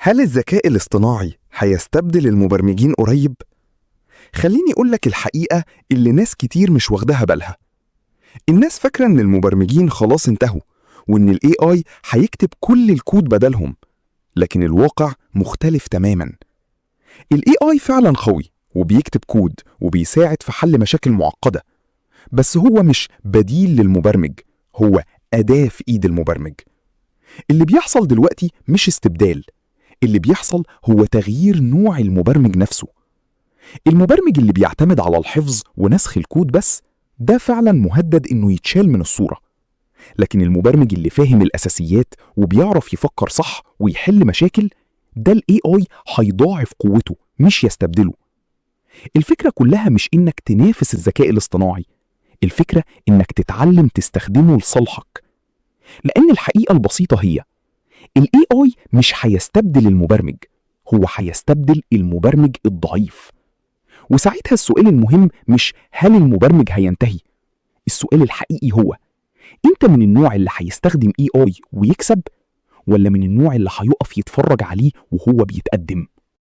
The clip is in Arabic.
هل الذكاء الاصطناعي هيستبدل المبرمجين قريب؟ خليني أقولك الحقيقة اللي ناس كتير مش واخداها بالها. الناس فاكرة إن المبرمجين خلاص انتهوا وإن ال AI هيكتب كل الكود بدلهم، لكن الواقع مختلف تماماً. ال AI فعلاً قوي وبيكتب كود وبيساعد في حل مشاكل معقدة، بس هو مش بديل للمبرمج، هو أداة في إيد المبرمج. اللي بيحصل دلوقتي مش استبدال، اللي بيحصل هو تغيير نوع المبرمج نفسه. المبرمج اللي بيعتمد على الحفظ ونسخ الكود بس، ده فعلا مهدد انه يتشال من الصورة. لكن المبرمج اللي فاهم الأساسيات وبيعرف يفكر صح ويحل مشاكل، ده ال AI هيضاعف قوته مش يستبدله. الفكرة كلها مش انك تنافس الذكاء الاصطناعي، الفكرة انك تتعلم تستخدمه لصالحك. لأن الحقيقة البسيطة هي ال AI مش هيستبدل المبرمج، هو هيستبدل المبرمج الضعيف. وساعتها السؤال المهم مش هل المبرمج هينتهي، السؤال الحقيقي هو انت من النوع اللي هيستخدم AI ويكسب، ولا من النوع اللي هيقف يتفرج عليه وهو بيتقدم؟